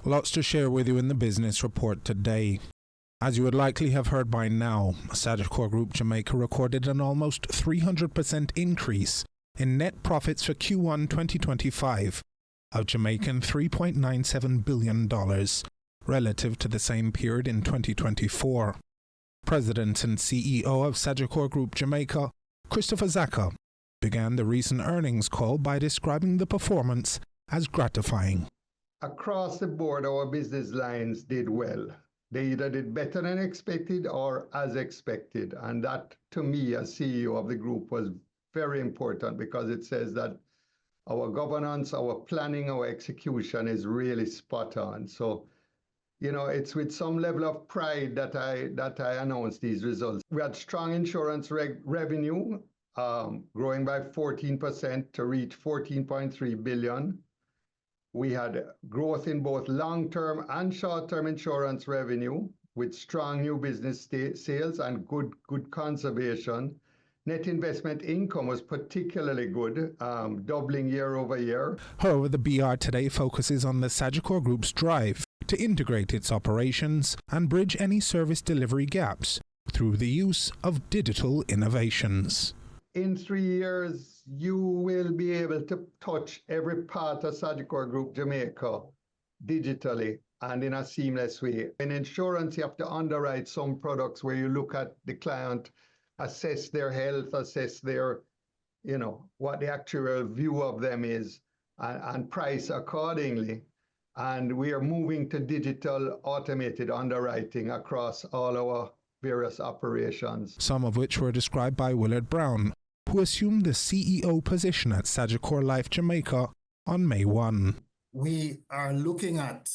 Lots to share with you in the business report today. As you would likely have heard by now, Sagicor Group Jamaica recorded an almost 300% increase in net profits for Q1 2025 of Jamaican $3.97 billion relative to the same period in 2024. President and CEO of Sagicor Group Jamaica, Christopher Zaka, began the recent earnings call by describing the performance as gratifying. Across the board, our business lines did well. They either did better than expected or as expected. And that, to me, as CEO of the group, was very important because it says that our governance, our planning, our execution is really spot on. So, it's with some level of pride that I announced these results. We had strong insurance revenue, growing by 14% to reach $14.3 billion. We had growth in both long-term and short-term insurance revenue with strong new business sales and good conservation. Net investment income was particularly good, doubling year over year. However, the BR today focuses on the Sagicor Group's drive to integrate its operations and bridge any service delivery gaps through the use of digital innovations. In 3 years, you will be able to touch every part of Sagicor Group Jamaica digitally and in a seamless way. In insurance, you have to underwrite some products where you look at the client, assess their health, assess their, what the actual view of them is, and price accordingly. And we are moving to digital automated underwriting across all our various operations. Some of which were described by Willard Brown, who assumed the CEO position at Sagicor Life Jamaica on May 1. We are looking at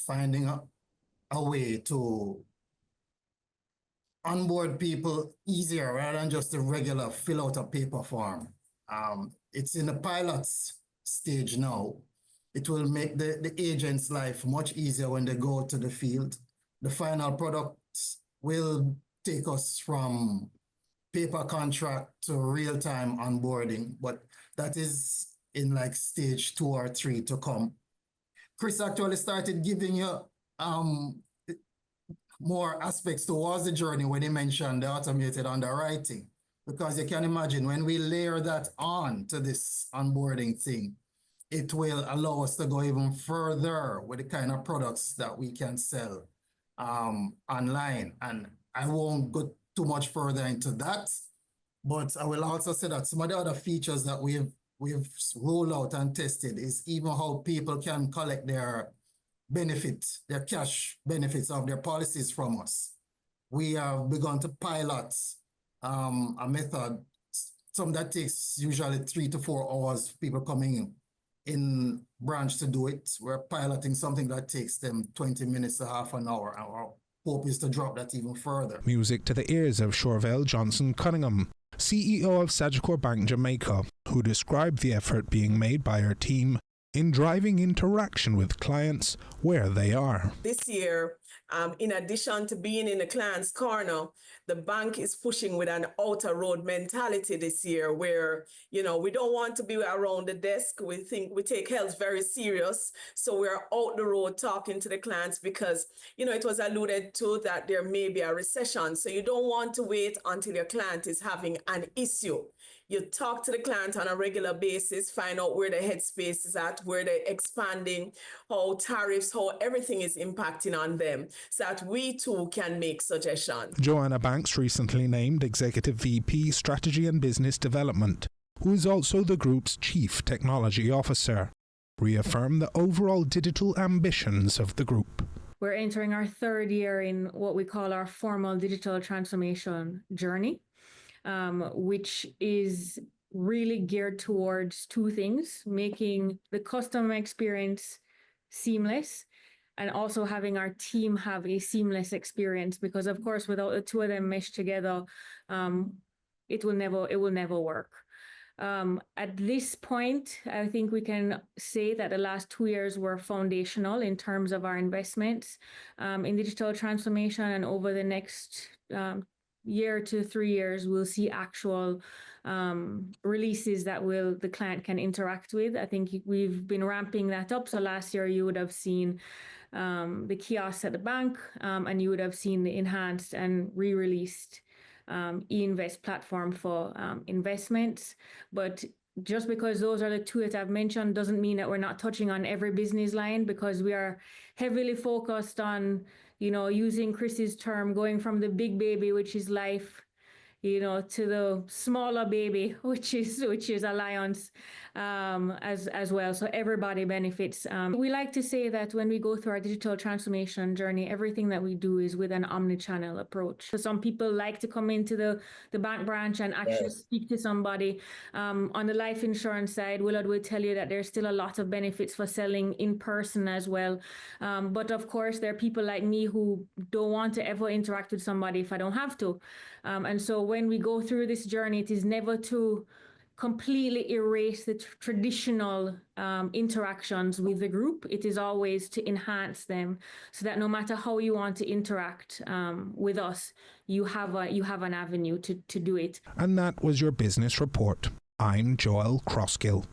finding a way to onboard people easier rather than just the regular fill out a paper form. It's in the pilot stage now. It will make the agent's life much easier when they go to the field. The final products will take us from paper contract to real-time onboarding, but that is in like stage 2 or 3 to come. Chris actually started giving you more aspects towards the journey when he mentioned the automated underwriting, because you can imagine when we layer that on to this onboarding thing, it will allow us to go even further with the kind of products that we can sell online. And I won't go too much further into that, but I will also say that some of the other features that we've rolled out and tested is even how people can collect their benefits, their cash benefits of their policies from us. We have begun to pilot a method, some that takes usually 3 to 4 hours, people coming in branch to do it. We're piloting something that takes them 20 minutes to half an hour. Our hope is to drop that even further. Music to the ears of Shorvell Johnson Cunningham, CEO of Sagicor Bank Jamaica, who described the effort being made by her team in driving interaction with clients where they are. This year, in addition to being in the client's corner, the bank is pushing with an outer road mentality this year where, we don't want to be around the desk. We think we take health very serious. So we're out the road talking to the clients because, it was alluded to that there may be a recession. So you don't want to wait until your client is having an issue. You talk to the client on a regular basis, find out where the headspace is at, where they're expanding, how tariffs, how everything is impacting on them, so that we too can make suggestions. Joanna Banks, recently named Executive VP Strategy and Business Development, who is also the group's Chief Technology Officer, reaffirmed the overall digital ambitions of the group. We're entering our 3rd year in what we call our formal digital transformation journey, which is really geared towards 2 things: making the customer experience seamless and also having our team have a seamless experience, because of course without the 2 of them meshed together, it will never work. At this point, I think we can say that the last 2 years were foundational in terms of our investments in digital transformation, and over the next year to 3 years, we'll see actual releases that the client can interact with. I think we've been ramping that up. So last year you would have seen the kiosks at the bank, and you would have seen the enhanced and re-released e-invest platform for investments. But just because those are the two that I've mentioned doesn't mean that we're not touching on every business line, because we are heavily focused on, using Chris's term, going from the big baby, which is life, to the smaller baby, which is Alliance, as well. So everybody benefits. We like to say that when we go through our digital transformation journey, everything that we do is with an omni-channel approach. So some people like to come into the bank branch and actually speak to somebody. On the life insurance side, Willard will tell you that there's still a lot of benefits for selling in person as well. But of course, there are people like me who don't want to ever interact with somebody if I don't have to. And so when we go through this journey, it is never to completely erase the traditional interactions with the group. It is always to enhance them, so that no matter how you want to interact with us, you have an avenue to do it. And that was your business report. I'm Joel Crosskill.